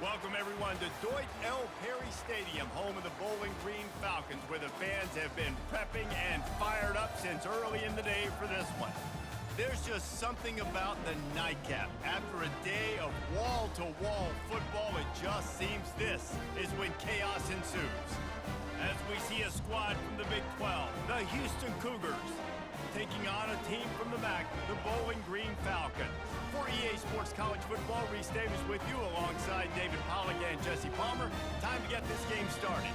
Welcome, everyone, to Deutsch L. Perry Stadium, home of the Bowling Green Falcons, where the fans have been prepping and fired up since early in the day for this one. There's just something about the nightcap. After a day of wall-to-wall football, it just seems this is when chaos ensues. As we see a squad from the Big 12, the Houston Cougars, taking on a team from the MAC, the Bowling Green Falcons. For EA Sports College Football, Reese Davis with you alongside David Pollack and Jesse Palmer. Time to get this game started.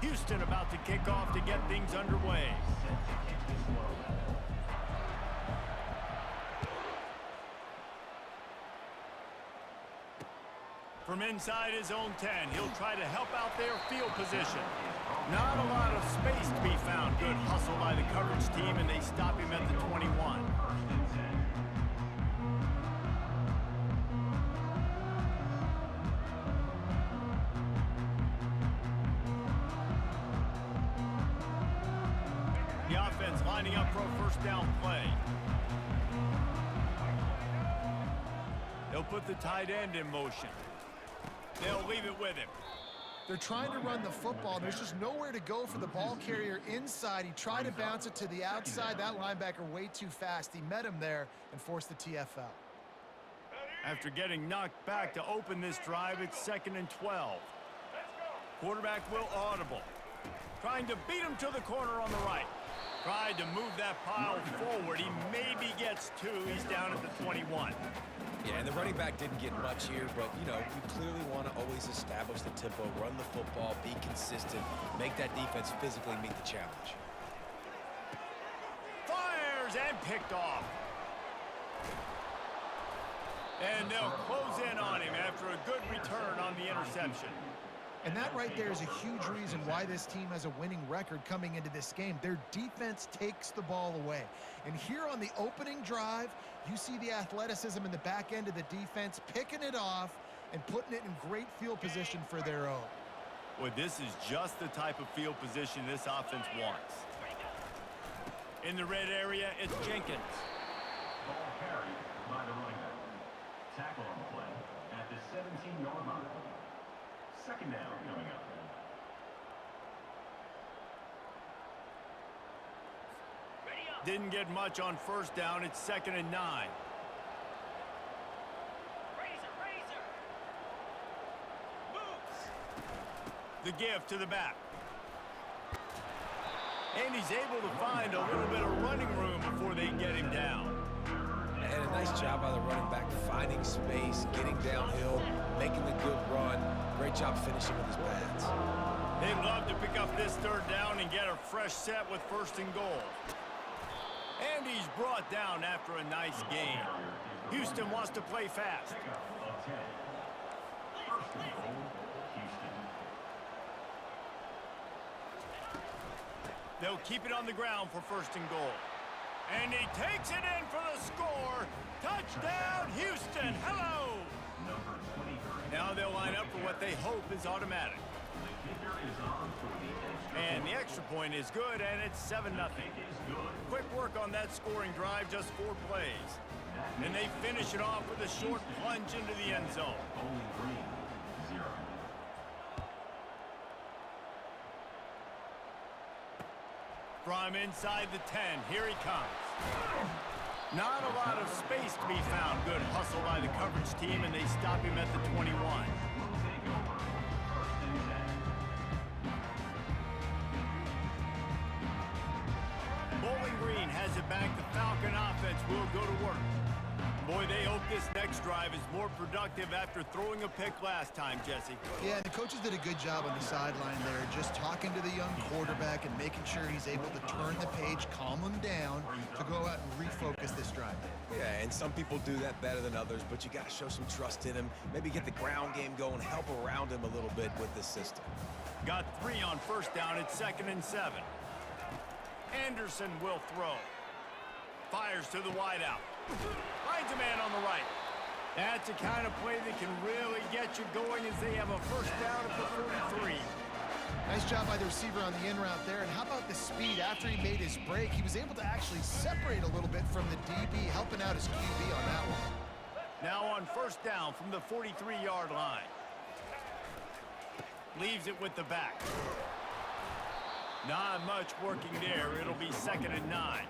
Houston about to kick off to get things underway. From inside his own 10, he'll try to help out their field position. Not a lot of space to be found. Good hustle by the coverage team, and they stop him at the 21. The offense lining up for a first down play. They'll put the tight end in motion. They'll leave it with him. They're trying to run the football. There's just nowhere to go for the ball carrier inside. He tried to bounce it to the outside. That linebacker way too fast. He met him there and forced the TFL. After getting knocked back to open this drive, it's 2nd and 12. Quarterback will audible. Trying to beat him to the corner on the right. Tried to move that pile forward. He maybe gets two. He's down at the 21. Yeah, and the running back didn't get much here, but, you know, you clearly want to always establish the tempo, run the football, be consistent, make that defense physically meet the challenge. Fires and picked off. And they'll close in on him after a good return on the interception. And that right there is a huge reason why this team has a winning record coming into this game. Their defense takes the ball away. And here on the opening drive, you see the athleticism in the back end of the defense, picking it off and putting it in great field position for their own. Well, this is just the type of field position this offense wants. In the red area, it's Jenkins. Ball carried by the running back. Tackle on the play at the 17-yard line. 2nd down coming up. Didn't get much on first down. It's 2nd and 9. Razor. Moves. The give to the back. And he's able to find a little bit of running room before they get him down. And a nice job by the running back, finding space, getting downhill, making the good run. Great job finishing with his pads. They'd love to pick up this 3rd down and get a fresh set with 1st and goal. And he's brought down after a nice gain. Houston wants to play fast. They'll keep it on the ground for 1st and goal. And he takes it in for the score. Touchdown, Houston. Hello. Now they'll line up for what they hope is automatic. And the extra point is good, and it's 7-0. Quick work on that scoring drive, just 4 plays. And they finish it off with a short plunge into the end zone. From inside the 10, here he comes. Not a lot of space to be found. Good hustle by the coverage team, and they stop him at the 21. Bowling Green has it back. The Falcon offense will go to work. Boy, they hope this next drive is more productive after throwing a pick last time, Jesse. Yeah, the coaches did a good job on the sideline there, just talking to the young quarterback and making sure he's able to turn the page, calm him down to go out and refocus this drive. Yeah, and some people do that better than others, but you got to show some trust in him. Maybe get the ground game going, help around him a little bit with this system. Got 3 on first down at 2nd and 7. Anderson will throw. Fires to the wideout. Finds a man on the right. That's the kind of play that can really get you going as they have a first down at the 43. Nice job by the receiver on the in route there. And how about the speed? After he made his break, he was able to actually separate a little bit from the DB, helping out his QB on that one. Now on first down from the 43-yard line. Leaves it with the back. Not much working there. It'll be 2nd and 9.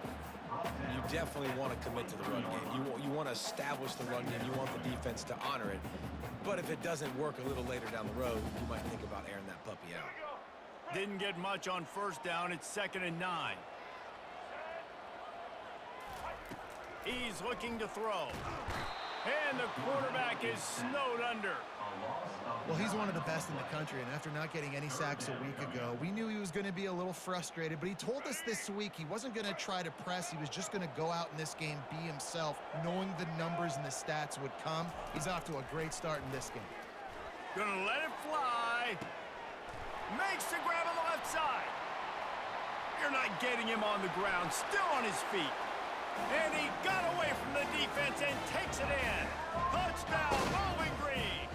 You definitely want to commit to the run game. You want to establish the run game. You want the defense to honor it. But if it doesn't work a little later down the road, you might think about airing that puppy out. Didn't get much on first down. It's 2nd and 9. He's looking to throw. And the quarterback is snowed under. Well, he's one of the best in the country, and after not getting any sacks a week ago, we knew he was going to be a little frustrated, but he told us this week he wasn't going to try to press. He was just going to go out in this game, be himself, knowing the numbers and the stats would come. He's off to a great start in this game. Gonna let it fly. Makes the grab on the left side. You're not getting him on the ground, still on his feet. And he got away from the defense and takes it in. Touchdown, Bowling Green.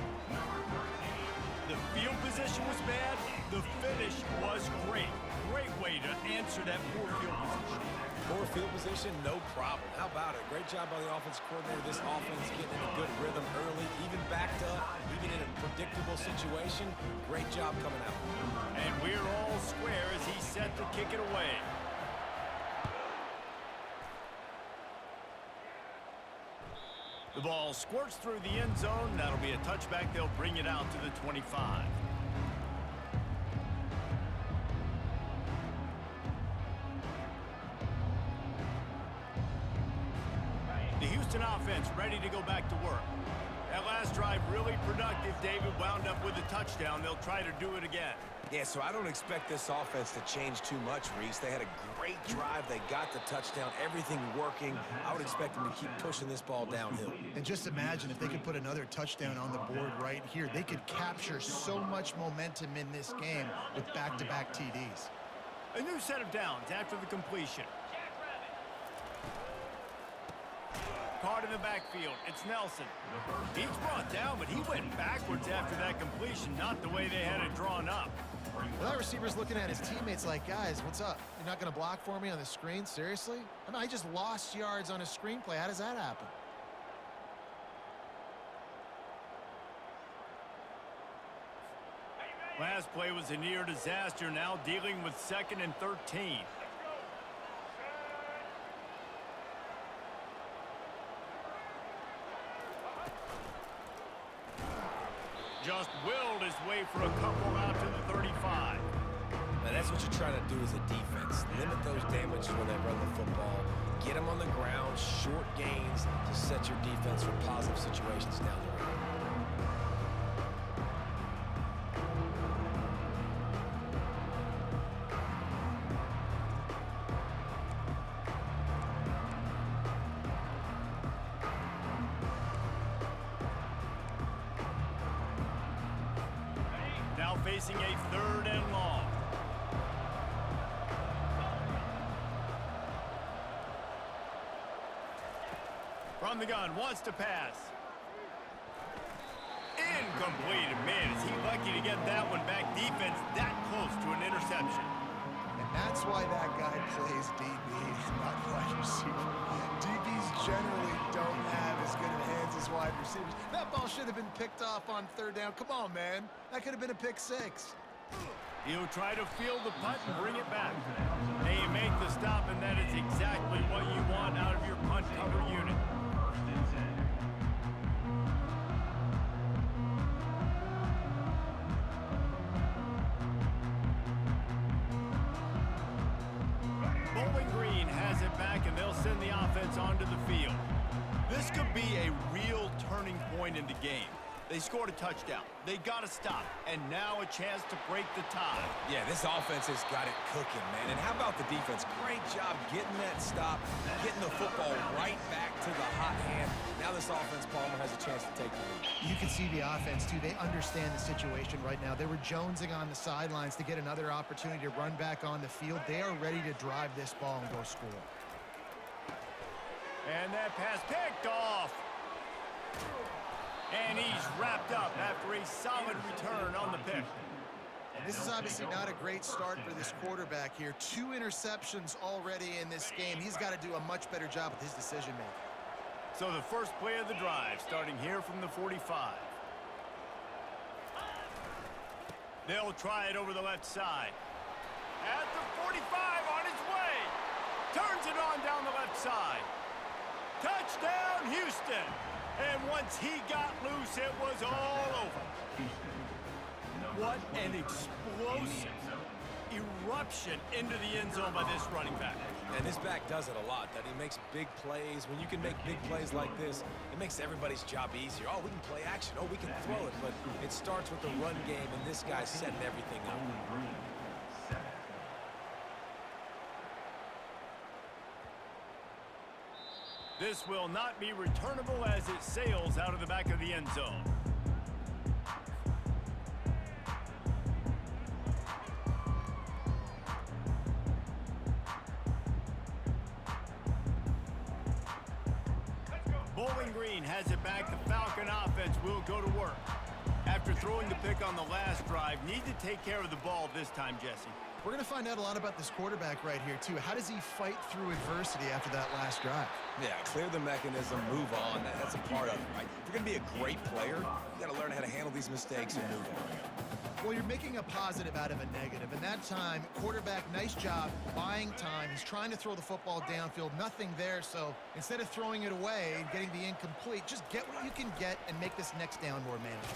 The field position was bad. The finish was great. Great way to answer that poor field position. Poor field position, no problem. How about it? Great job by the offense coordinator. This offense getting in a good rhythm early, even backed up, even in a predictable situation. Great job coming out. And we're all square as he's set to kick it away. The ball squirts through the end zone. That'll be a touchback. They'll bring it out to the 25. The Houston offense ready to go back to work. That last drive really productive. David wound up with a touchdown. They'll try to do it again. Yeah, so I don't expect this offense to change too much, Reese. They had a great drive. They got the touchdown. Everything working. I would expect them to keep pushing this ball downhill. And just imagine if they could put another touchdown on the board right here. They could capture so much momentum in this game with back-to-back TDs. A new set of downs after the completion. Caught in the backfield. It's Nelson. He's brought down, but he went backwards after that completion, not the way they had it drawn up. Well, that receiver's looking at his teammates like, guys, what's up? You're not going to block for me on the screen? Seriously? I mean, I just lost yards on a screenplay. How does that happen? Last play was a near disaster, now dealing with 2nd and 13. Just willed his way for a couple out to the 35. Now, that's what you're trying to do as a defense. Limit those damages when they run the football. Get them on the ground, short gains to set your defense for positive situations down the road. Now facing a 3rd and long. From the gun, wants to pass. Incomplete. Man, is he lucky to get that one back. Defense that close to an interception. And that's why that guy plays DB, not wide receiver. DBs generally don't have as good of hands as wide receivers. That ball should have been picked off on 3rd down. Come on, man. That could have been a pick 6. He'll try to field the punt and bring it back. They make the stop, and that is exactly what you want out of your punt cover unit. Bowling Green has it back, and they'll send the offense onto the field. This could be a real turning point in the game. They scored a touchdown. They got to stop. And now a chance to break the tie. Yeah, this offense has got it cooking, man. And how about the defense? Great job getting that stop, getting the football right back to the hot hand. Now this offense, Palmer, has a chance to take the lead. You can see the offense, too. They understand the situation right now. They were jonesing on the sidelines to get another opportunity to run back on the field. They are ready to drive this ball and go score. And that pass picked off. And he's wrapped up after a solid return on the pick. This is obviously not a great start for this quarterback here. 2 interceptions already in this game. He's got to do a much better job with his decision-making. So the first play of the drive, starting here from the 45. They'll try it over the left side. At the 45, on his way. Turns it on down the left side. Touchdown, Houston. And once he got loose, it was all over. What an explosive eruption into the end zone by this running back. And this back does it a lot, that he makes big plays. When you can make big plays like this, it makes everybody's job easier. Oh, we can play action. Oh, we can throw it. But it starts with the run game, and this guy's setting everything up. This will not be returnable as it sails out of the back of the end zone. Bowling Green has it back. The Falcon offense will go to work. After throwing the pick on the last drive, need to take care of the ball this time, Jesse. We're going to find out a lot about this quarterback right here, too. How does he fight through adversity after that last drive? Yeah, clear the mechanism, move on. That's a part of it, right? If you're going to be a great player, you got to learn how to handle these mistakes and move on. Well, you're making a positive out of a negative. And that time, quarterback, nice job, buying time. He's trying to throw the football downfield. Nothing there, so instead of throwing it away and getting the incomplete, just get what you can get and make this next down more manageable.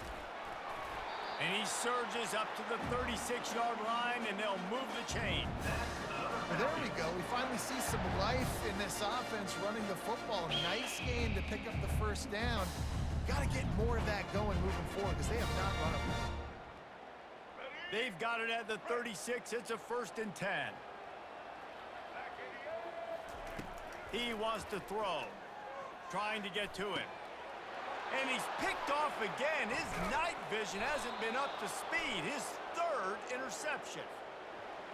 And he surges up to the 36-yard line, and they'll move the chain. Well, there we go. We finally see some life in this offense running the football. Nice game to pick up the first down. Got to get more of that going moving forward because they have not run it well. They've got it at the 36. It's a 1st and 10. He wants to throw. Trying to get to him. And he's picked off again. His night vision hasn't been up to speed. His 3rd interception.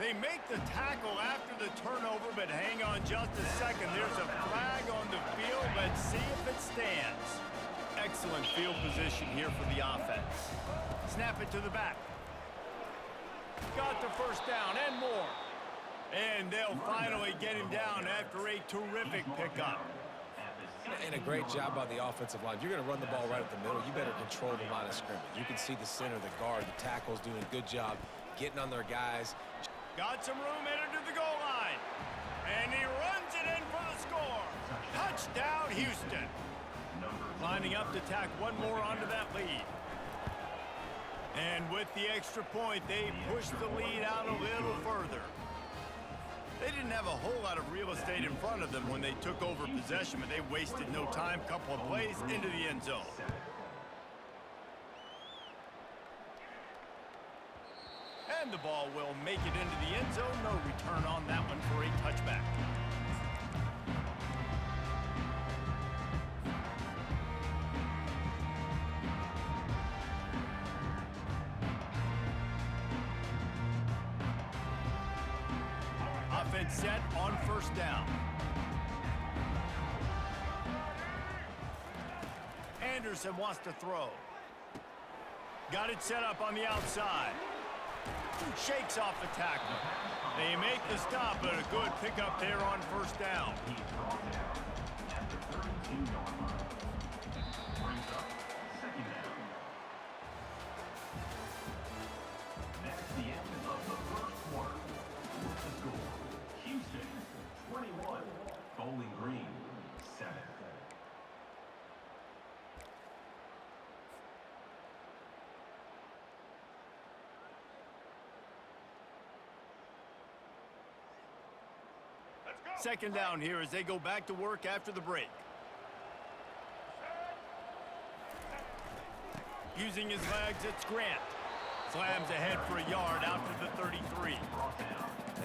They make the tackle after the turnover, but hang on just a second. There's a flag on the field. Let's see if it stands. Excellent field position here for the offense. Snap it to the back. Got the first down and more. And they'll finally get him down after a terrific pickup. And a great job by the offensive line. If you're going to run the ball right up the middle, you better control the line of scrimmage. You can see the center, the guard, the tackle's doing a good job getting on their guys. Got some room headed to the goal line. And he runs it in for the score. Touchdown, Houston. Lining up to tack one more onto that lead. And with the extra point, they push the lead out a little further. They didn't have a whole lot of real estate in front of them when they took over possession, but they wasted no time. Couple of plays into the end zone. And the ball will make it into the end zone. No return on that one for a touchback. Offense set on 1st down. Anderson wants to throw. Got it set up on the outside. Shakes off the tackle. They make the stop, but a good pickup there on 1st down. He's brought down at the 32-yard line. Brings up 2nd down. That's the end of the 1st quarter. The score, Houston 21, Bowling Green 7. Second down here as they go back to work after the break. Using his legs, it's Grant. Slams ahead for a yard out to the 33.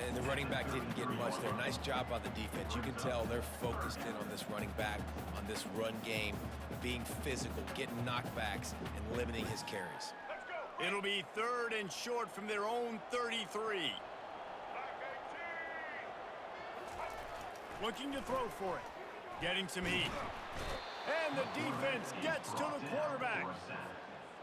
And the running back didn't get much there. Nice job by the defense. You can tell they're focused in on this running back, on this run game, being physical, getting knockbacks, and limiting his carries. It'll be 3rd and short from their own 33. Looking to throw for it. Getting some heat. And the defense gets to the quarterback.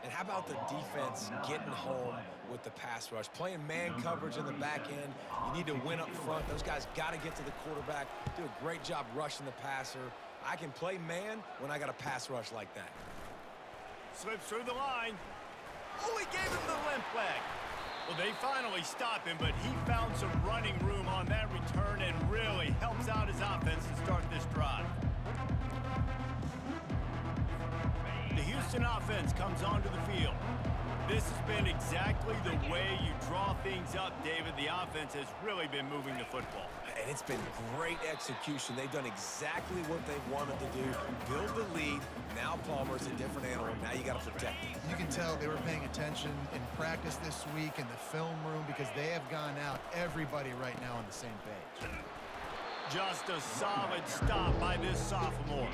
And how about the defense getting home with the pass rush? Playing man coverage in the back end. You need to win up front. Those guys got to get to the quarterback. Do a great job rushing the passer. I can play man when I got a pass rush like that. Slips through the line. Oh, he gave him the limp leg. Well, they finally stop him, but he found some running room on that return and really helps out his offense to start this drive. The Houston offense comes onto the field. This has been exactly the way you draw things up, David. The offense has really been moving the football. And it's been great execution. They've done exactly what they wanted to do. Build the lead. Now Palmer's a different animal. Now you got to protect it. You can tell they were paying attention in practice this week in the film room because they have gone out, everybody right now on the same page. Just a solid stop by this sophomore.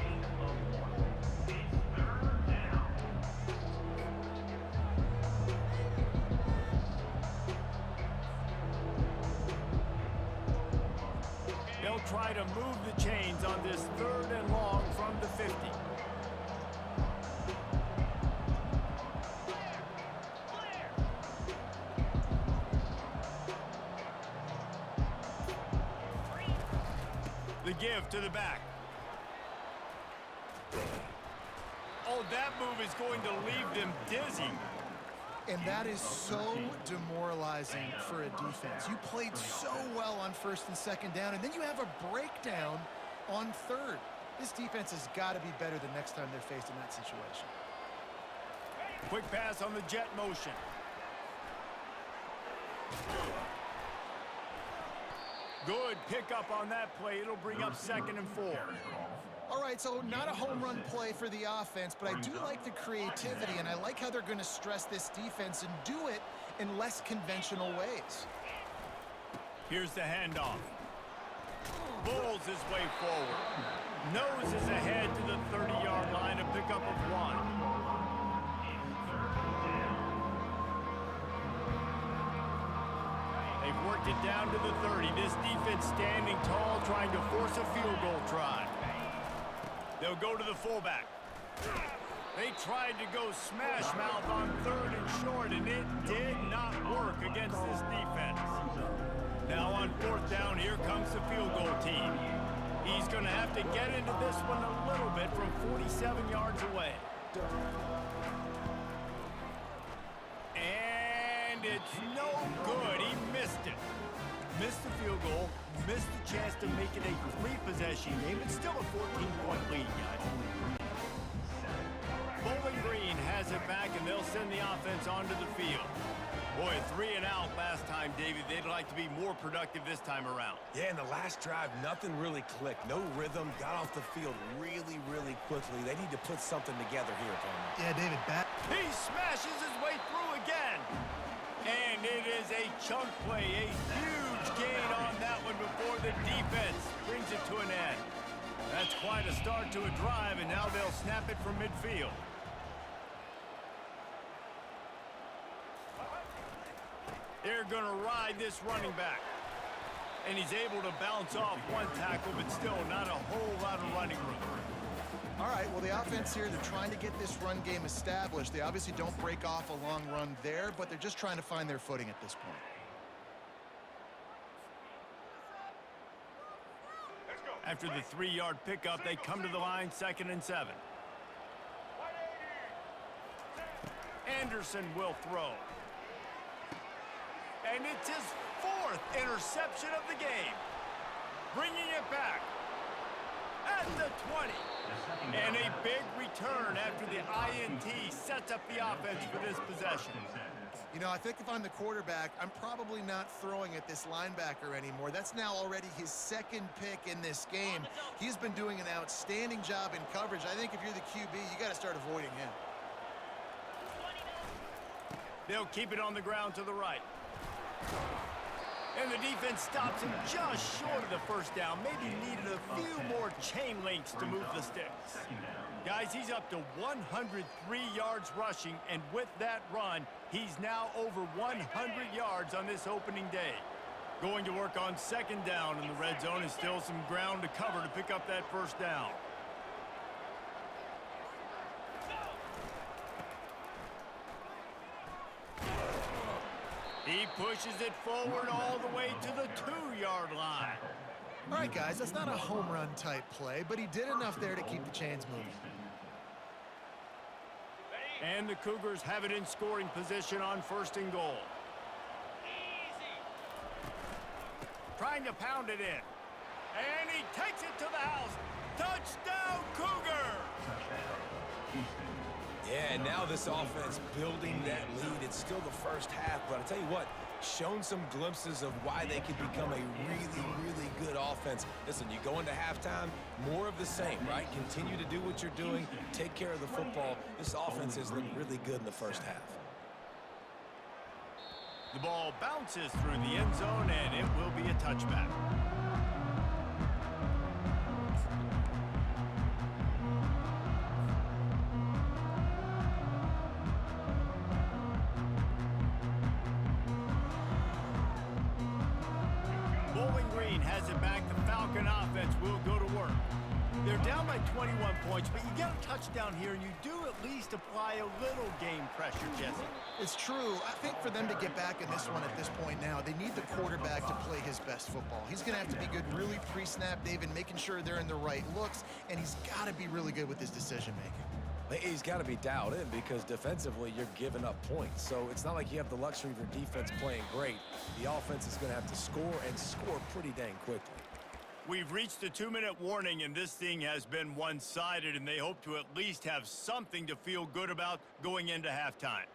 They'll try to move the chains on this 3rd and long from the 50. The give to the back. Oh, that move is going to leave them dizzy. And that is so demoralizing for a defense. You played so well on 1st and 2nd down, and then you have a breakdown on 3rd. This defense has got to be better the next time they're faced in that situation. Quick pass on the jet motion. Good pickup on that play. It'll bring up 2nd and 4. All right, so not a home run play for the offense, but I do like the creativity, and I like how they're going to stress this defense and do it in less conventional ways. Here's the handoff. Bulls his way forward. Noses ahead to the 30-yard line, a pickup of 1. They've worked it down to the 30. This defense standing tall, trying to force a field goal try. They'll go to the fullback. They tried to go smash mouth on 3rd and short, and it did not work against this defense. Now on 4th down, here comes the field goal team. He's going to have to get into this one a little bit from 47 yards away. And it's no good. He missed it. Missed the field goal, missed the chance to make it a 3-possession game. It's still a 14-point lead, guys. Bowling Green has it back, and they'll send the offense onto the field. Boy, 3 and out last time, David. They'd like to be more productive this time around. Yeah, in the last drive, nothing really clicked. No rhythm. Got off the field really, really quickly. They need to put something together here, Palmer. Yeah, David, He smashes his way through again. And it is a chunk play, a huge gain on that one before the defense brings it to an end. That's quite a start to a drive, and now they'll snap it from midfield. They're going to ride this running back. And he's able to bounce off one tackle, but still not a whole lot of running room. all right, well, the offense here, they're trying to get this run game established. They obviously don't break off a long run there, but they're just trying to find their footing at this point. After the 3-yard pickup, they come to the line, 2nd and 7. Anderson will throw. And it's his 4th interception of the game. Bringing it back at the 20. And a big return after the INT sets up the offense for this possession. You know, I think if I'm the quarterback, I'm probably not throwing at this linebacker anymore. That's now already his 2nd pick in this game. He's been doing an outstanding job in coverage. I think if you're the QB, you got to start avoiding him. They'll keep it on the ground to the right. And the defense stops him just short of the 1st down. Maybe needed a few more chain links to move the sticks. Guys, he's up to 103 yards rushing, and with that run, he's now over 100 yards on this opening day. Going to work on 2nd down in the red zone, and still some ground to cover to pick up that 1st down. He pushes it forward all the way to the 2-yard line. All right, guys, that's not a home run type play, but he did enough there to keep the chains moving. And the Cougars have it in scoring position on 1st and goal. Trying to pound it in. And he takes it to the house. Touchdown, Cougar! Yeah, and now this offense building that lead. It's still the first half, but I'll tell you what, shown some glimpses of why they could become a really, really good offense. Listen, you go into halftime, more of the same, right? Continue to do what you're doing, take care of the football. This offense has looked really good in the first half. The ball bounces through the end zone, and it will be a touchback. Bowling Green has it back. The Falcon offense will go to work. They're down by 21 points, but you get a touchdown here, and you do at least apply a little game pressure, Jesse. It's true. I think for them to get back in this one at this point now, they need the quarterback to play his best football. He's going to have to be good really pre-snap, David, making sure they're in the right looks, and he's got to be really good with his decision-making. He's got to be dialed in because defensively you're giving up points. So it's not like you have the luxury of your defense playing great. The offense is going to have to score and score pretty dang quickly. We've reached a 2-minute warning, and this thing has been one-sided, and they hope to at least have something to feel good about going into halftime.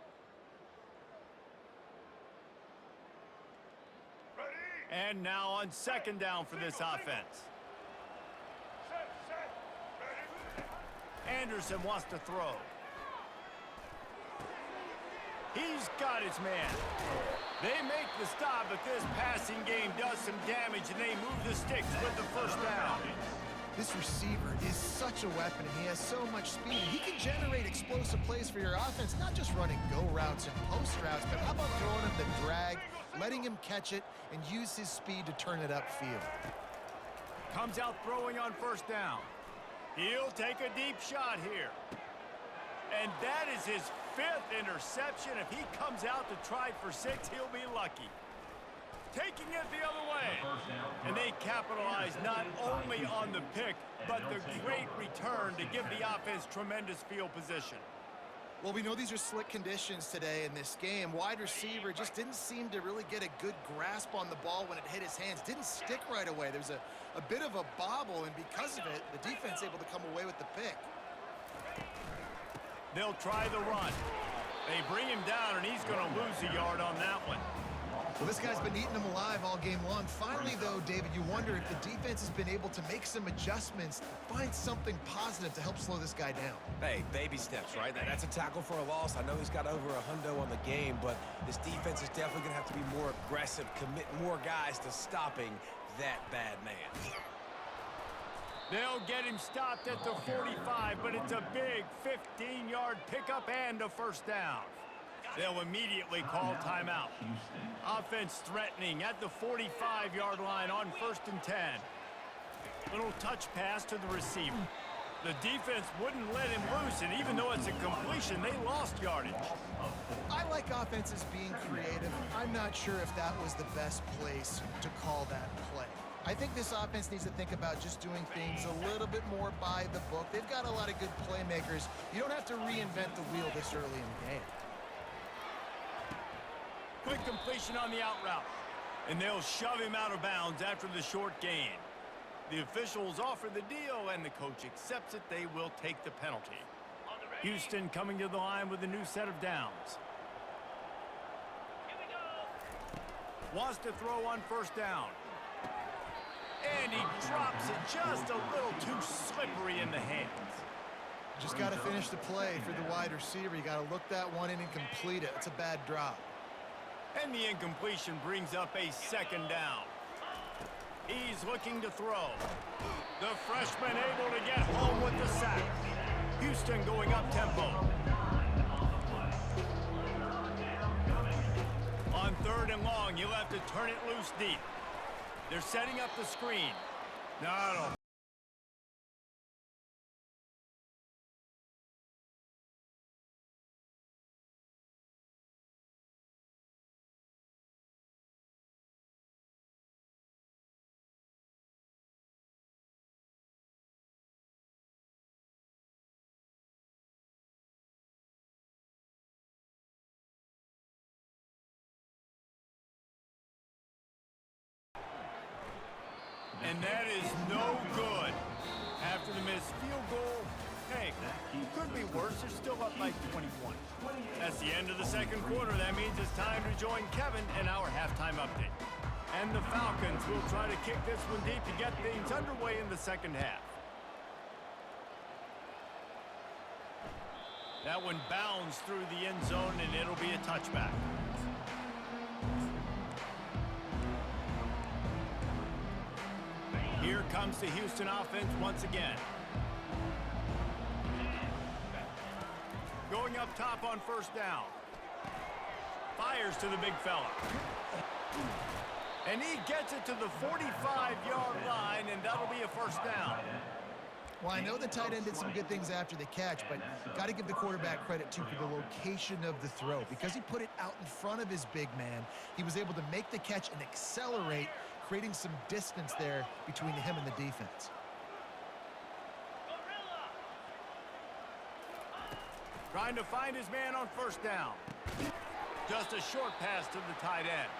And now on 2nd down for this offense. Anderson wants to throw. He's got his man. They make the stop, but this passing game does some damage, and they move the sticks with the 1st down. This receiver is such a weapon, and he has so much speed. He can generate explosive plays for your offense, not just running go routes and post routes, but how about throwing him the drag, letting him catch it, and use his speed to turn it upfield. Comes out throwing on 1st down. He'll take a deep shot here. And that is his 5th interception. If he comes out to try for 6, he'll be lucky. Taking it the other way. And they capitalize not only on the pick, but the great return to give the offense tremendous field position. Well, we know these are slick conditions today in this game. Wide receiver just didn't seem to really get a good grasp on the ball when it hit his hands. Didn't stick right away. There's a bit of a bobble, and because of it, the defense able to come away with the pick. They'll try the run. They bring him down, and he's going to lose a yard on that one. Well, this guy's been eating them alive all game long. Finally, though, David, you wonder if the defense has been able to make some adjustments, find something positive to help slow this guy down. Hey, baby steps, right? That's a tackle for a loss. I know he's got over a hundo on the game, but this defense is definitely going to have to be more aggressive, commit more guys to stopping that bad man. They'll get him stopped at the 45, but it's a big 15-yard pickup and a 1st down. They'll immediately call timeout. Offense threatening at the 45-yard line on 1st and 10. Little touch pass to the receiver. The defense wouldn't let him loose, and even though it's a completion, they lost yardage. I like offenses being creative. I'm not sure if that was the best place to call that play. I think this offense needs to think about just doing things a little bit more by the book. They've got a lot of good playmakers. You don't have to reinvent the wheel this early in the game. Quick completion on the out route. And they'll shove him out of bounds after the short gain. The officials offer the deal, and the coach accepts it. They will take the penalty. Houston coming to the line with a new set of downs. Wants to throw on 1st down. And he drops it just a little too slippery in the hands. Just got to finish the play for the wide receiver. You got to look that one in and complete it. It's a bad drop. And the incompletion brings up a 2nd down. He's looking to throw. The freshman able to get home with the sack. Houston going up tempo. On 3rd and long, you'll have to turn it loose deep. They're setting up the screen. No, And that is no good. After the missed field goal, hey, could be worse. They're still up by 21. That's the end of the second quarter. That means it's time to join Kevin in our halftime update. And the Falcons will try to kick this one deep to get things underway in the second half. That one bounds through the end zone, and it'll be a touchback. Here comes the Houston offense once again. Going up top on first down. Fires to the big fella. And he gets it to the 45-yard line, and that'll be a first down. Well, I know the tight end did some good things after the catch, but got to give the quarterback credit, too, for the location of the throw. Because he put it out in front of his big man, he was able to make the catch and accelerate, creating some distance there between him and the defense. Trying to find his man on first down. Just a short pass to the tight end.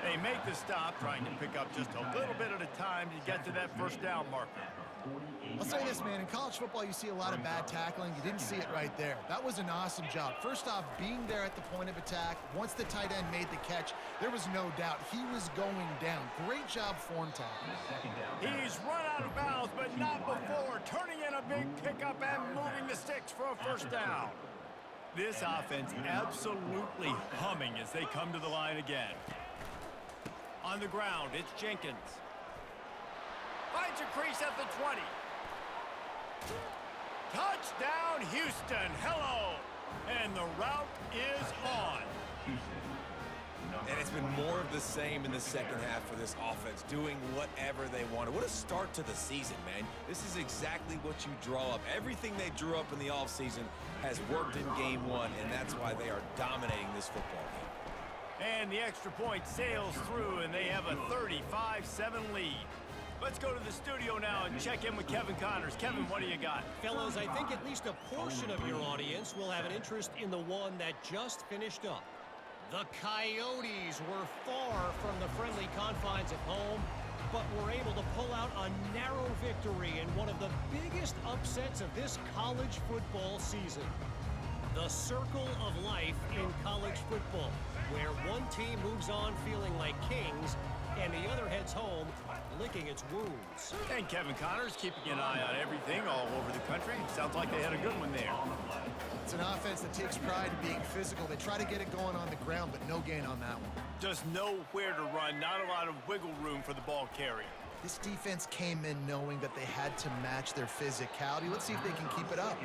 They make the stop, trying to pick up just a little bit at a time to get to that first down marker. I'll say this, man. In college football, you see a lot of bad tackling. You didn't see it right there. That was an awesome job. First off, being there at the point of attack. Once the tight end made the catch, there was no doubt he was going down. Great job form tackle. He's run out of bounds, but not before turning in a big pickup and moving the sticks for a first down. This offense absolutely humming as they come to the line again. On the ground, it's Jenkins. Finds a crease at the 20. Touchdown, Houston. Hello. And the route is on. And it's been more of the same in the second half for this offense, doing whatever they wanted. What a start to the season, man. This is exactly what you draw up. Everything they drew up in the offseason has worked in game one, and that's why they are dominating this football game. And the extra point sails through, and they have a 35-7 lead. Let's go to the studio now and check in with Kevin Connors. Kevin, what do you got? Fellas, I think at least a portion of your audience will have an interest in the one that just finished up. The Coyotes were far from the friendly confines at home, but were able to pull out a narrow victory in one of the biggest upsets of this college football season. The circle of life in college football, where one team moves on feeling like kings and the other heads home licking its wounds. And Kevin Connors keeping an eye on everything all over the country. Sounds like they had a good one there. It's an offense that takes pride in being physical. They try to get it going on the ground, but no gain on that one. Just nowhere to run, not a lot of wiggle room for the ball carrier. This defense came in knowing that they had to match their physicality. Let's see if they can keep it up.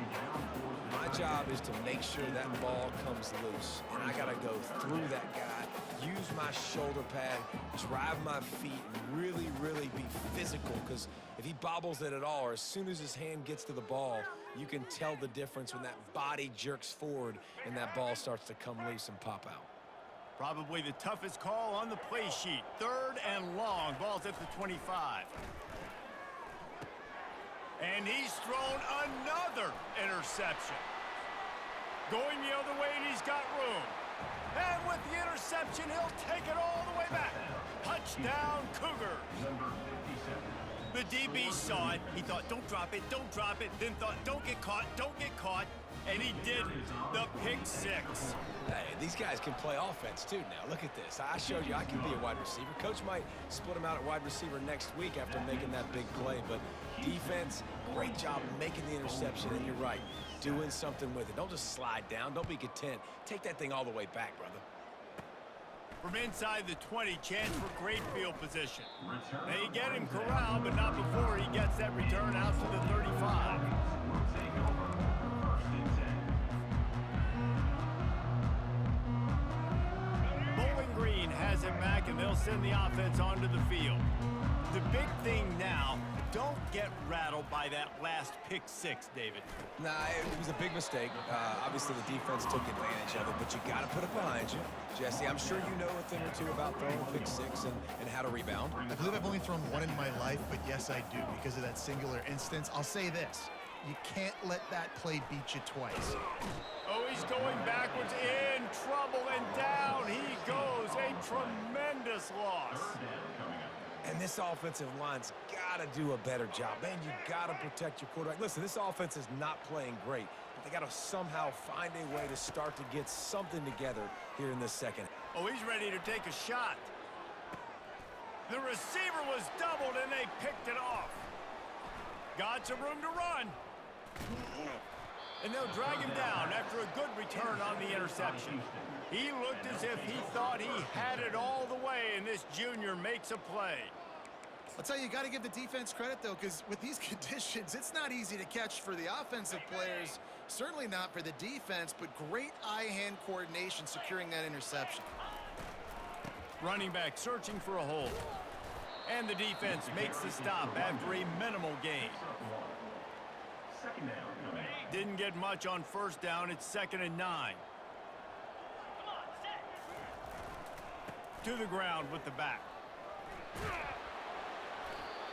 My job is to make sure that ball comes loose, and I got to go through that guy, use my shoulder pad, drive my feet, and really, really be physical, because if he bobbles it at all, or as soon as his hand gets to the ball, you can tell the difference when that body jerks forward and that ball starts to come loose and pop out. Probably the toughest call on the play sheet. Third and long. Ball's at the 25. And he's thrown another interception. Going the other way, and he's got room. And with the interception, he'll take it all the way back. Touchdown, Cougars. The DB saw it. He thought, don't drop it, don't drop it. Then thought, don't get caught, don't get caught. And he did the pick six. Hey, these guys can play offense, too, now. Look at this. I showed you I can be a wide receiver. Coach might split him out at wide receiver next week after making that big play. But defense, great job making the interception. And you're right, doing something with it. Don't just slide down. Don't be content. Take that thing all the way back, brother. From inside the 20, chance for great field position. They get him corralled, but not before he gets that return out to the 35. Bowling Green has it back, and they'll send the offense onto the field. The big thing now, don't get rattled by that last pick six, David. Nah, it was a big mistake. Obviously, the defense took advantage of it, but you got to put it behind you. Jesse, I'm sure you know a thing or two about throwing a pick six and how to rebound. I believe I've only thrown one in my life, but yes, I do because of that singular instance. I'll say this. You can't let that play beat you twice. Oh, he's going backwards, in trouble, and down he goes. A tremendous loss. And this offensive line's got to do a better job. Man, you got to protect your quarterback. Listen, this offense is not playing great, but they got to somehow find a way to start to get something together here in this second. Oh, he's ready to take a shot. The receiver was doubled, and they picked it off. Got some room to run. And they'll drag him down after a good return on the interception. He looked as if he thought he had it all the way, and this junior makes a play. I'll tell you got to give the defense credit, though, because with these conditions, it's not easy to catch for the offensive players, certainly not for the defense, but great eye-hand coordination securing that interception. Running back searching for a hole. And the defense makes the stop after a minimal gain. Second down. Didn't get much on first down. It's 2nd and 9. To the ground with the back.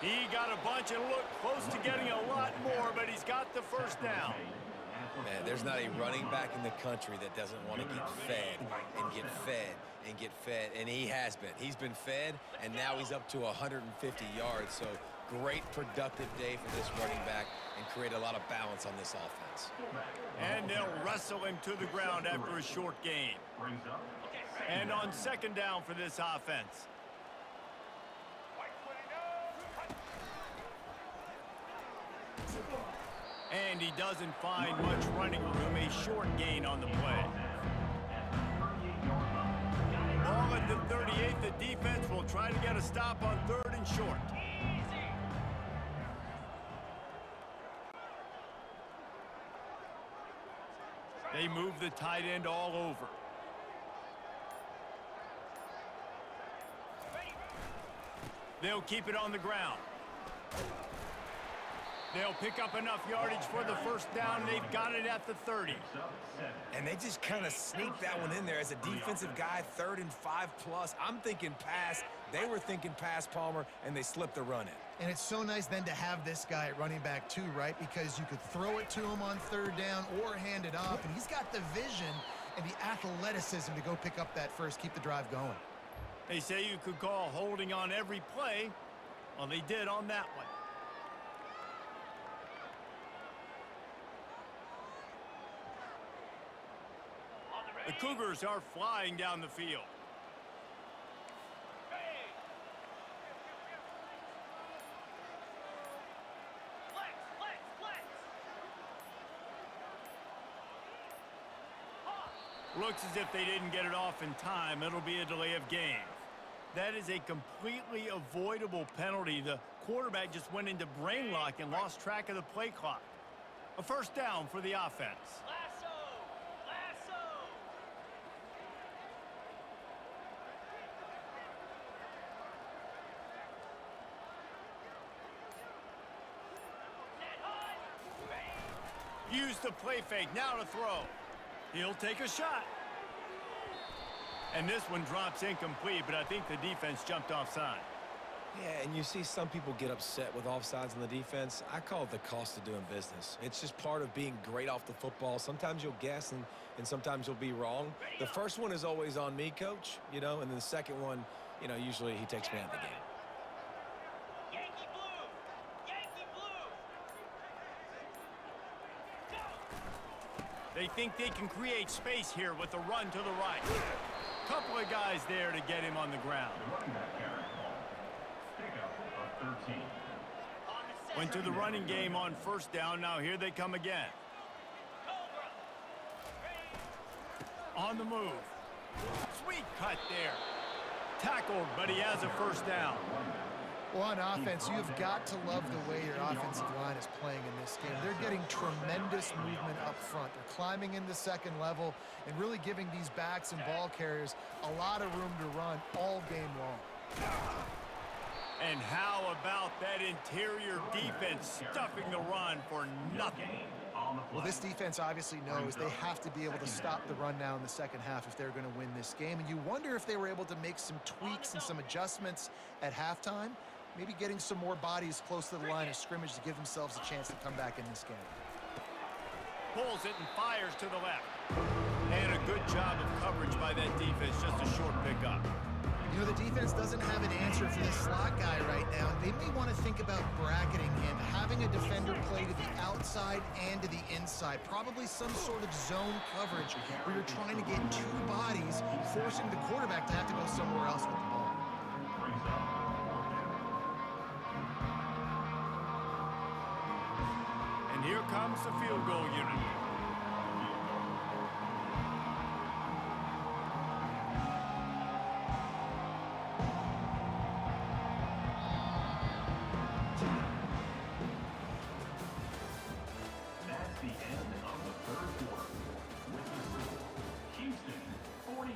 He got a bunch and looked close to getting a lot more, but he's got the first down. Man, there's not a running back in the country that doesn't want to get fed and get fed and get fed, and he has been. He's been fed, and now he's up to 150 yards, so great productive day for this running back and create a lot of balance on this offense. And they'll wrestle him to the ground after a short gain. And on 2nd down for this offense. And he doesn't find much running room, a short gain on the play. Ball at the 38, the defense will try to get a stop on 3rd and short. They move the tight end all over. They'll keep it on the ground. They'll pick up enough yardage for the first down. They've got it at the 30. And they just kind of sneaked that one in there as a defensive guy, 3rd and 5+. I'm thinking pass. They were thinking pass, Palmer, and they slipped the run in. And it's so nice then to have this guy at running back too, right? Because you could throw it to him on 3rd down or hand it off, and he's got the vision and the athleticism to go pick up that first, keep the drive going. They say you could call holding on every play. Well, they did on that one. The Cougars are flying down the field. Looks as if they didn't get it off in time. It'll be a delay of game. That is a completely avoidable penalty. The quarterback just went into brain lock and lost track of the play clock. A first down for the offense. Use the play fake, now to throw. He'll take a shot. And this one drops incomplete, but I think the defense jumped offside. Yeah, and you see some people get upset with offsides on the defense. I call it the cost of doing business. It's just part of being great off the football. Sometimes you'll guess and sometimes you'll be wrong. The first one is always on me, Coach, and then the second one, usually he takes me out of the game. They think they can create space here with the run to the right. Couple of guys there to get him on the ground. Went to the running game on first down. Now here they come again. On the move. Sweet cut there. Tackled, but he has a first down. Well, on offense, you've got to love the way your offensive line is playing in this game. They're getting tremendous movement up front. They're climbing in the second level and really giving these backs and ball carriers a lot of room to run all game long. And how about that interior defense stuffing the run for nothing? Well, this defense obviously knows they have to be able to stop the run now in the second half if they're going to win this game. And you wonder if they were able to make some tweaks and some adjustments at halftime. Maybe getting some more bodies close to the line of scrimmage to give themselves a chance to come back in this game. Pulls it and fires to the left. And a good job of coverage by that defense, just a short pickup. know, the defense doesn't have an answer for this slot guy right now. They may want to think about bracketing him, having a defender play to the outside and to the inside. Probably some sort of zone coverage where you're trying to get two bodies, forcing the quarterback to have to go somewhere else with the ball. And here comes the field goal unit. That's the end of the third quarter. With the score, Houston 42,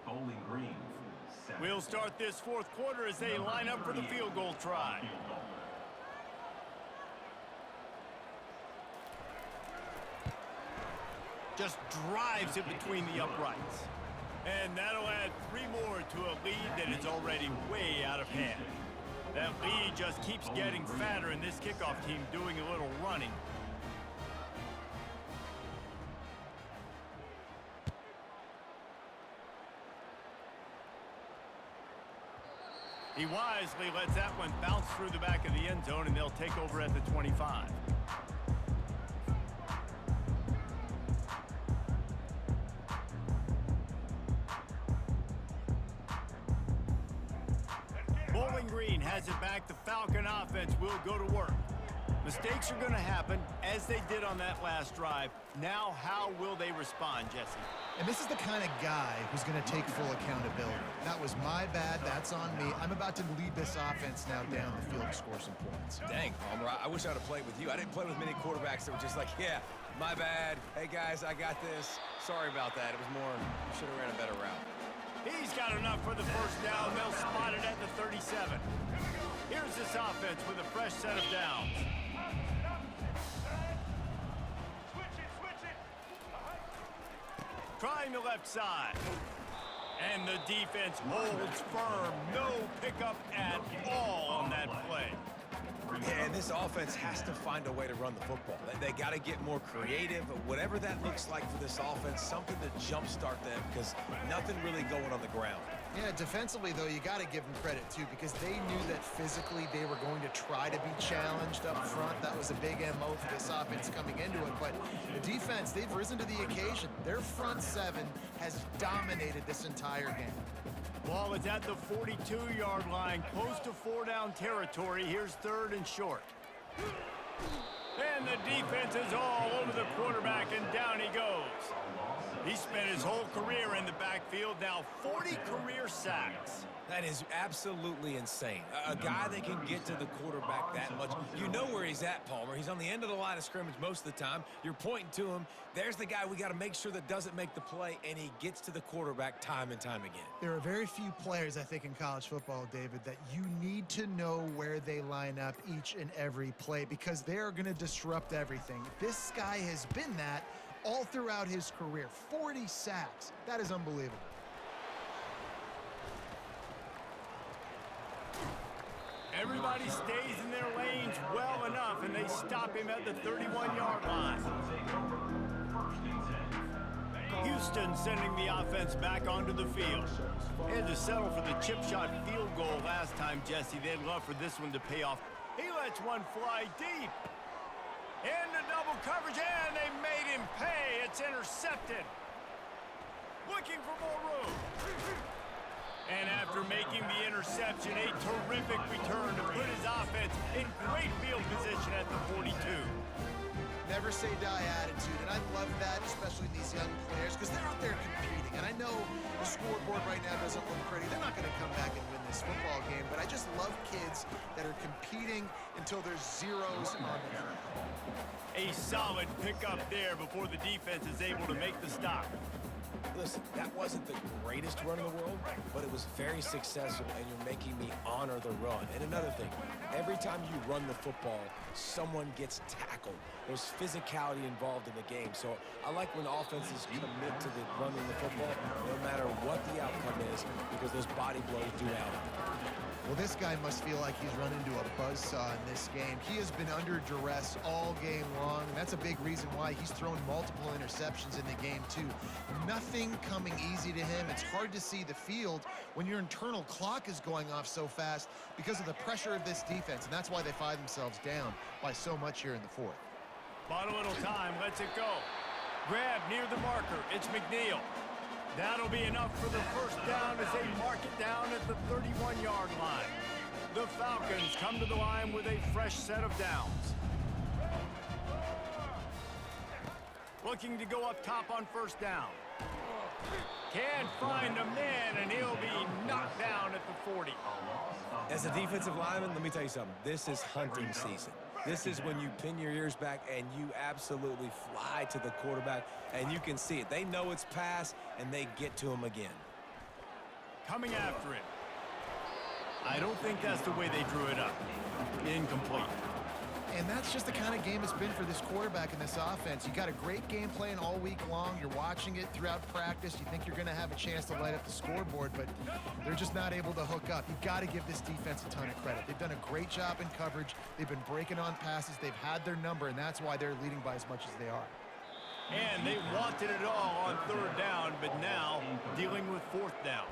Bowling Green 7. We'll start this fourth quarter as they line up for the field goal try. Just drives it between the uprights. And that'll add 3 more to a lead that is already way out of hand. That lead just keeps getting fatter, and this kickoff team doing a little running. He wisely lets that one bounce through the back of the end zone, and they'll take over at the 25. Bowling Green has it back. The Falcon offense will go to work. Mistakes are going to happen, as they did on that last drive. Now, how will they respond, Jesse? And this is the kind of guy who's going to take full accountability. That was my bad. That's on me. I'm about to lead this offense now down the field to score some points. Dang, Palmer, I wish I would have played with you. I didn't play with many quarterbacks that were just like, yeah, my bad. Hey, guys, I got this. Sorry about that. It was more, should have ran a better route. He's got enough for the first down. They'll spot it at the 37. Here's this offense with a fresh set of downs. Trying the left side. And the defense holds firm. No pickup at all on that play. Yeah, and this offense has to find a way to run the football. They got to get more creative, whatever that looks like for this offense, something to jumpstart them, because nothing really going on the ground. Yeah, defensively, though, you got to give them credit, too, because they knew that physically they were going to try to be challenged up front. That was a big MO for this offense coming into it. But the defense, they've risen to the occasion. Their front seven has dominated this entire game. Ball is at the 42-yard line, close to 4-down territory. Here's 3rd and short. And the defense is all over the quarterback, and down he goes. He spent his whole career in the backfield, now 40 career sacks. That is absolutely insane. A guy that can get to the quarterback that much. You know where he's at, Palmer. He's on the end of the line of scrimmage most of the time. You're pointing to him. There's the guy we got to make sure that doesn't make the play, and he gets to the quarterback time and time again. There are very few players, I think, in college football, David, that you need to know where they line up each and every play, because they're going to disrupt everything. This guy has been that all throughout his career. 40 sacks. That is unbelievable. Everybody stays in their lanes well enough, and they stop him at the 31-yard line. Houston sending the offense back onto the field. They had to settle for the chip shot field goal last time, Jesse. They'd love for this one to pay off. He lets one fly deep. Into double coverage, and they made him pay. It's intercepted. Looking for more room. And after making the interception, a terrific return to put his offense in great field position at the 42. Never say die attitude, and I love that, especially these young players, because they're out there competing. And I know the scoreboard right now doesn't look pretty. They're not going to come back and win this football game, but I just love kids that are competing until there's zeros on the field. A solid pickup there before the defense is able to make the stop. Listen, that wasn't the greatest run in the world, but it was very successful, and you're making me honor the run. And another thing, every time you run the football, someone gets tackled. There's physicality involved in the game. So I like when offenses commit to the running the football, no matter what the outcome is, because those body blows do add up. Well, this guy must feel like he's run into a buzzsaw in this game. He has been under duress all game long, and that's a big reason why he's thrown multiple interceptions in the game, too. Nothing coming easy to him. It's hard to see the field when your internal clock is going off so fast because of the pressure of this defense, and that's why they find themselves down by so much here in the fourth. Bought a little time, lets it go. Grab near the marker, it's McNeil. That'll be enough for the first down as they mark it down at the 31-yard line. The Falcons come to the line with a fresh set of downs. Looking to go up top on first down. Can't find a man, and he'll be knocked down at the 40. As a defensive lineman, let me tell you something. This is hunting season. This is when you pin your ears back and you absolutely fly to the quarterback, and you can see it. They know it's pass, and they get to him again. Coming after him. I don't think that's the way they drew it up. Incomplete. And that's just the kind of game it's been for this quarterback in this offense. You got a great game plan all week long. You're watching it throughout practice. You think you're going to have a chance to light up the scoreboard, but they're just not able to hook up. You got to give this defense a ton of credit. They've done a great job in coverage. They've been breaking on passes. They've had their number, and that's why they're leading by as much as they are. And they wanted it all on third down, but now dealing with fourth down.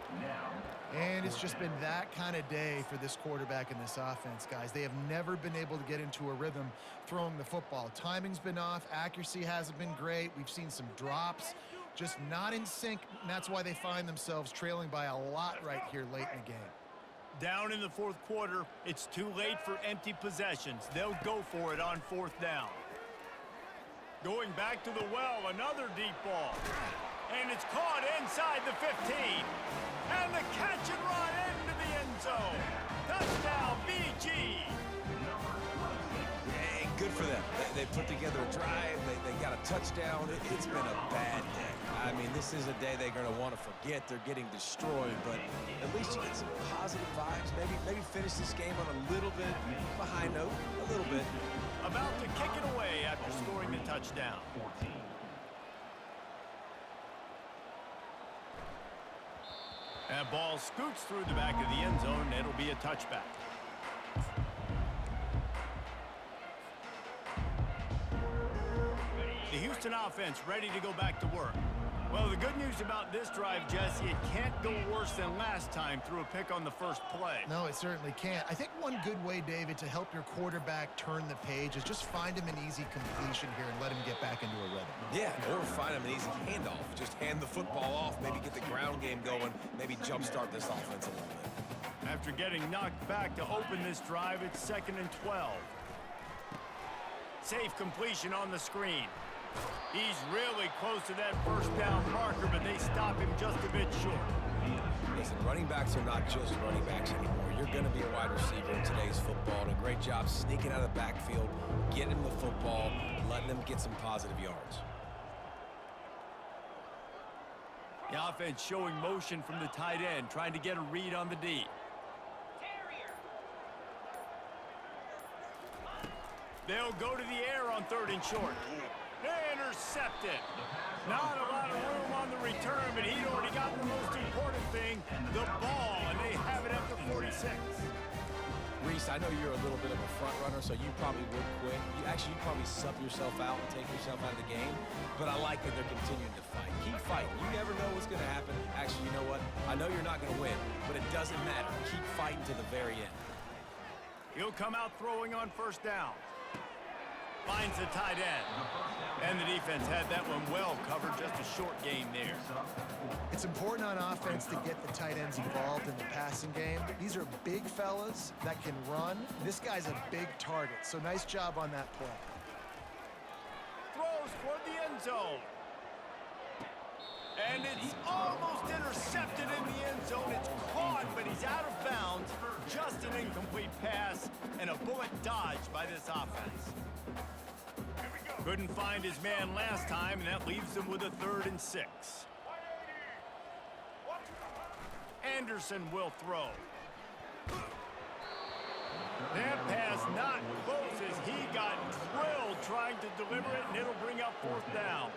And it's just been that kind of day for this quarterback in this offense, guys. They have never been able to get into a rhythm throwing the football. Timing's been off. Accuracy hasn't been great. We've seen some drops, just not in sync, and that's why they find themselves trailing by a lot right here late in the game. Down in the fourth quarter, it's too late for empty possessions. They'll go for it on fourth down. Going back to the well, another deep ball. And it's caught inside the 15. And the catch and run into the end zone. Touchdown, BG. Hey, good for them. They put together a drive. They got a touchdown. It's been a bad day. I mean, this is a day they're going to want to forget. They're getting destroyed, but at least you get some positive vibes. Maybe finish this game on a little bit of a high note, a little bit. About to kick it away after scoring the touchdown. That ball scoots through the back of the end zone. It'll be a touchback. The Houston offense ready to go back to work. Well, the good news about this drive, Jesse, it can't go worse than last time through a pick on the first play. No, it certainly can't. I think one good way, David, to help your quarterback turn the page is just find him an easy completion here and let him get back into a rhythm. Yeah, or find him an easy handoff. Just hand the football off, maybe get the ground game going, maybe jumpstart this offense a little bit. After getting knocked back to open this drive, it's 2nd and 12. Safe completion on the screen. He's really close to that first down marker, but they stop him just a bit short. Listen, running backs are not just running backs anymore. You're going to be a wide receiver in today's football, and a great job sneaking out of the backfield, getting the football, letting them get some positive yards. The offense showing motion from the tight end, trying to get a read on the D. They'll go to the air on 3rd and short. Intercepted. Not a lot of room on the return, but he'd already got the most important thing, the ball, and they have it at the 46. Reese, I know you're a little bit of a front runner, so you probably would quit. You probably sub yourself out and take yourself out of the game, but I like that they're continuing to fight. Keep fighting. You never know what's going to happen. Actually, you know what? I know you're not going to win, but it doesn't matter. Keep fighting to the very end. He'll come out throwing on first down. Finds the tight end. And the defense had that one well covered, just a short game there. It's important on offense to get the tight ends involved in the passing game. These are big fellas that can run. This guy's a big target, so nice job on that play. Throws toward the end zone. And it's almost intercepted in the end zone. It's caught, but he's out of bounds. Just an incomplete pass and a bullet dodged by this offense. Couldn't find his man last time, and that leaves him with a 3rd and 6. Anderson will throw. That pass not close as he got drilled trying to deliver it, and it'll bring up 4th down.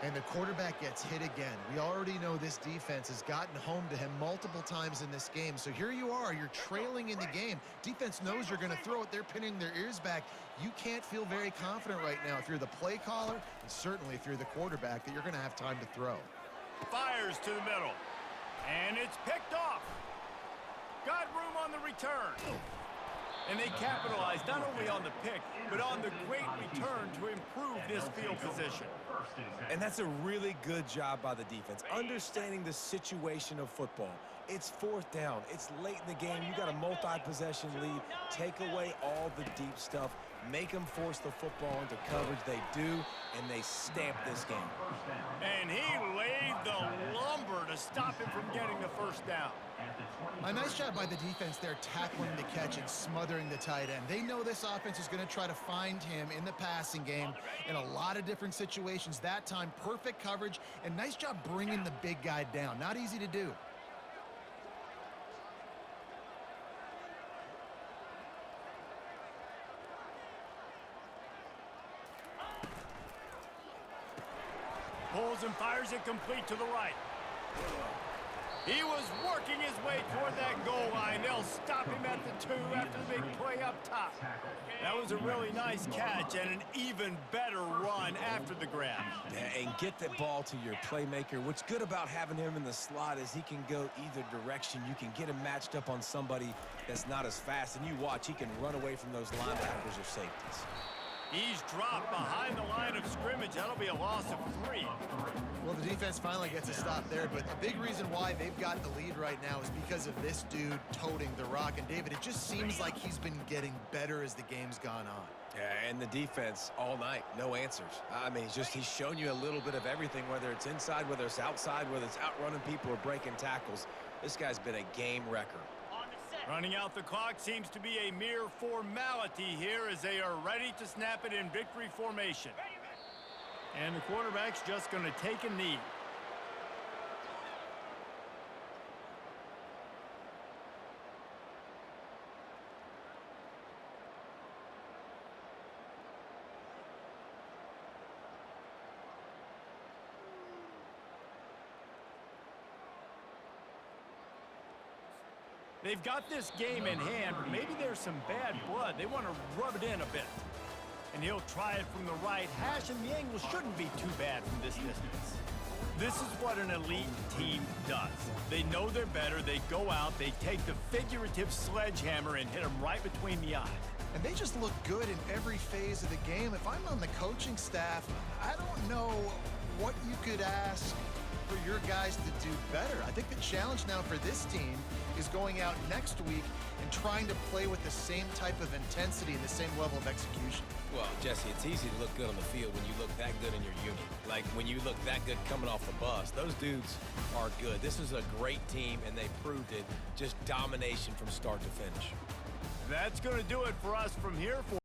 And the quarterback gets hit again. We already know this defense has gotten home to him multiple times in this game. So here you are, you're trailing in the game. Defense knows you're going to throw it. They're pinning their ears back. You can't feel very confident right now if you're the play caller, and certainly if you're the quarterback, that you're going to have time to throw. Fires to the middle. And it's picked off. Got room on the return. And they capitalized not only on the pick, but on the great return to improve this field position. And that's a really good job by the defense, understanding the situation of football. It's fourth down. It's late in the game. You got a multi-possession lead. Take away all the deep stuff. Make them force the football into coverage. They do, and they stamp this game. And he laid the lumber to stop him from getting the first down. A nice job by the defense there, tackling the catch and smothering the tight end. They know this offense is going to try to find him in the passing game in a lot of different situations. That time, perfect coverage, and nice job bringing the big guy down. Not easy to do. Pulls and fires it complete to the right. He was working his way toward that goal line. They'll stop him at the 2 after the big play up top. That was a really nice catch and an even better run after the grab. Yeah, and get the ball to your playmaker. What's good about having him in the slot is he can go either direction. You can get him matched up on somebody that's not as fast, and you watch, he can run away from those linebackers or safeties. He's dropped behind the line of scrimmage. That'll be a loss of 3. Well, the defense finally gets a stop there, but a big reason why they've got the lead right now is because of this dude toting the rock. And, David, it just seems like he's been getting better as the game's gone on. Yeah, and the defense all night, no answers. I mean, he's shown you a little bit of everything, whether it's inside, whether it's outside, whether it's outrunning people or breaking tackles. This guy's been a game wrecker. Running out the clock seems to be a mere formality here as they are ready to snap it in victory formation. And the quarterback's just going to take a knee. They've got this game in hand, but maybe there's some bad blood. They want to rub it in a bit. And he'll try it from the right hash, and the angle shouldn't be too bad from this distance. This is what an elite team does. They know they're better. They go out, they take the figurative sledgehammer and hit them right between the eyes. And they just look good in every phase of the game. If I'm on the coaching staff, I don't know what you could ask for your guys to do better. I think the challenge now for this team is going out next week and trying to play with the same type of intensity and the same level of execution. Well, Jesse, it's easy to look good on the field when you look that good in your unit. Like when you look that good coming off the bus. Those dudes are good. This is a great team, and they proved it. Just domination from start to finish. That's going to do it for us from here.